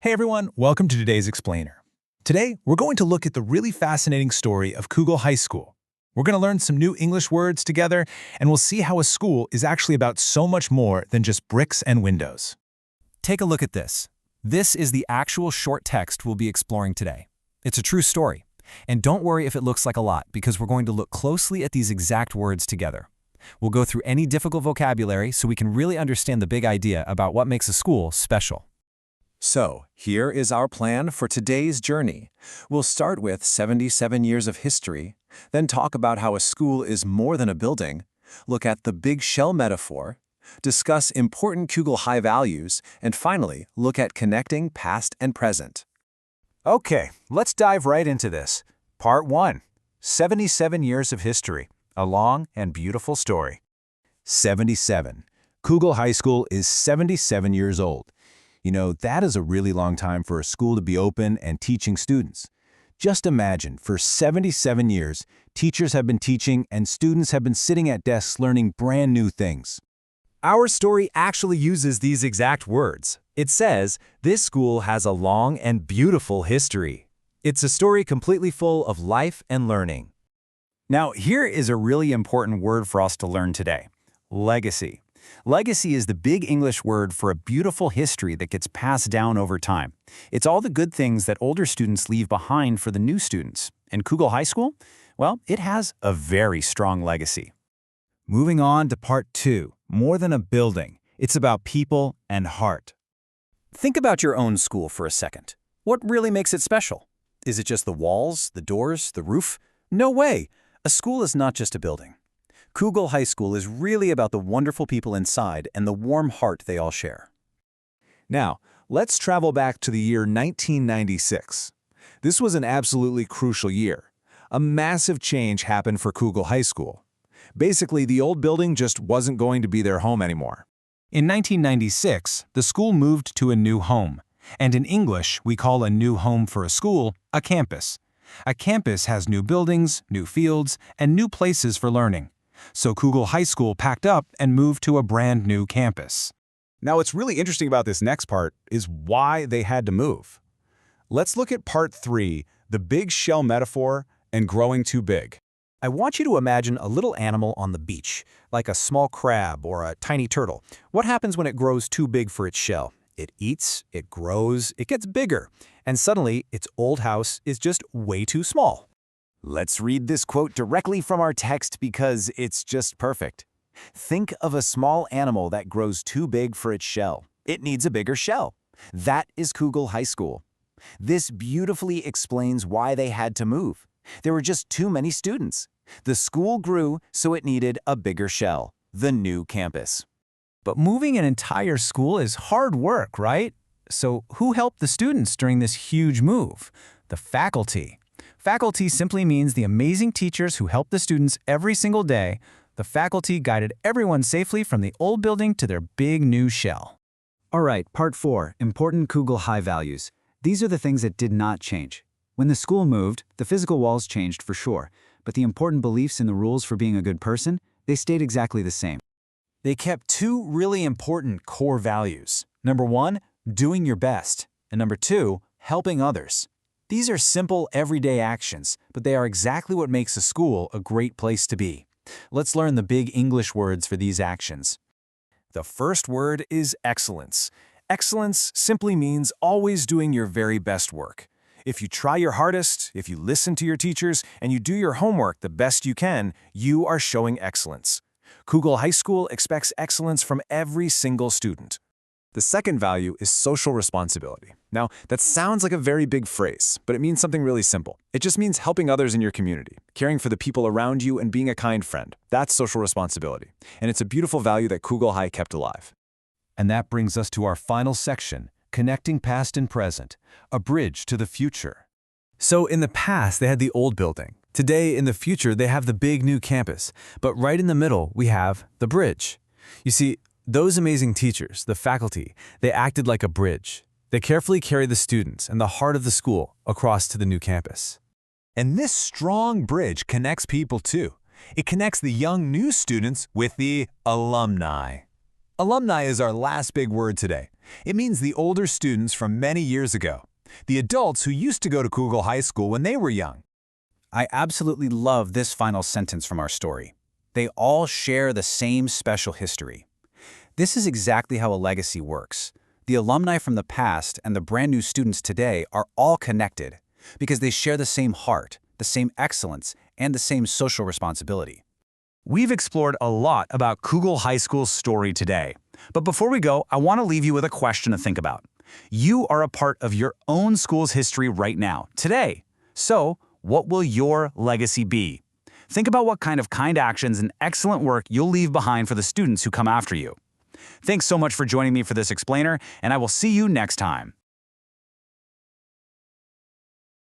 Hey everyone, welcome to today's Explainer. Today, we're going to look at the really fascinating story of Kugel High School. We're going to learn some new English words together, and we'll see how a school is actually about so much more than just bricks and windows. Take a look at this. This is the actual short text we'll be exploring today. It's a true story. And don't worry if it looks like a lot, because we're going to look closely at these exact words together. We'll go through any difficult vocabulary so we can really understand the big idea about what makes a school special. So, here is our plan for today's journey. We'll start with 77 years of history, then talk about how a school is more than a building, look at the big shell metaphor, discuss important Kugel high values, and finally, look at connecting past and present. Okay, let's dive right into this. Part 1. 77 years of history. A long and beautiful story. 77. Kugel High School is 77 years old. You know, that is a really long time for a school to be open and teaching students. Just imagine, for 77 years, teachers have been teaching and students have been sitting at desks learning brand new things. Our story actually uses these exact words. It says, this school has a long and beautiful history. It's a story completely full of life and learning. Now, here is a really important word for us to learn today. Legacy. Legacy is the big English word for a beautiful history that gets passed down over time. It's all the good things that older students leave behind for the new students. And Kugel High School? Well, it has a very strong legacy. Moving on to Part 2. More than a building. It's about people and heart. Think about your own school for a second. What really makes it special? Is it just the walls, the doors, the roof? No way! A school is not just a building. Kugel High School is really about the wonderful people inside and the warm heart they all share. Now, let's travel back to the year 1996. This was an absolutely crucial year. A massive change happened for Kugel High School. Basically, the old building just wasn't going to be their home anymore. In 1996, the school moved to a new home. And in English, we call a new home for a school a campus. A campus has new buildings, new fields, and new places for learning. So Kugel High School packed up and moved to a brand new campus. Now, what's really interesting about this next part is why they had to move. Let's look at Part 3, the big shell metaphor and growing too big. I want you to imagine a little animal on the beach, like a small crab or a tiny turtle. What happens when it grows too big for its shell? It eats, it grows, it gets bigger, and suddenly its old house is just way too small. Let's read this quote directly from our text because it's just perfect. Think of a small animal that grows too big for its shell. It needs a bigger shell. That is Kugel High School. This beautifully explains why they had to move. There were just too many students. The school grew, so it needed a bigger shell, the new campus. But moving an entire school is hard work, right? So who helped the students during this huge move? The faculty. Faculty simply means the amazing teachers who help the students every single day. The faculty guided everyone safely from the old building to their big new shell. All right, Part 4, Important Kugel High Values. These are the things that did not change. When the school moved, the physical walls changed for sure, but the important beliefs and the rules for being a good person, they stayed exactly the same. They kept two really important core values. Number 1, doing your best, and number 2, helping others. These are simple, everyday actions, but they are exactly what makes a school a great place to be. Let's learn the big English words for these actions. The first word is excellence. Excellence simply means always doing your very best work. If you try your hardest, if you listen to your teachers, and you do your homework the best you can, you are showing excellence. Kugel High School expects excellence from every single student. The second value is social responsibility. Now, that sounds like a very big phrase, but it means something really simple. It just means helping others in your community, caring for the people around you, and being a kind friend. That's social responsibility. And it's a beautiful value that Kugel High kept alive. And that brings us to our final section, connecting past and present, a bridge to the future. So in the past, they had the old building. Today, in the future, they have the big new campus. But right in the middle, we have the bridge. You see, those amazing teachers, the faculty, they acted like a bridge. They carefully carried the students and the heart of the school across to the new campus. And this strong bridge connects people too. It connects the young new students with the alumni. Alumni is our last big word today. It means the older students from many years ago, the adults who used to go to Kugel High School when they were young. I absolutely love this final sentence from our story. They all share the same special history. This is exactly how a legacy works. The alumni from the past and the brand new students today are all connected because they share the same heart, the same excellence, and the same social responsibility. We've explored a lot about Kugel High School's story today. But before we go, I want to leave you with a question to think about. You are a part of your own school's history right now, today. So, what will your legacy be? Think about what kind actions and excellent work you'll leave behind for the students who come after you. Thanks so much for joining me for this explainer, and I will see you next time.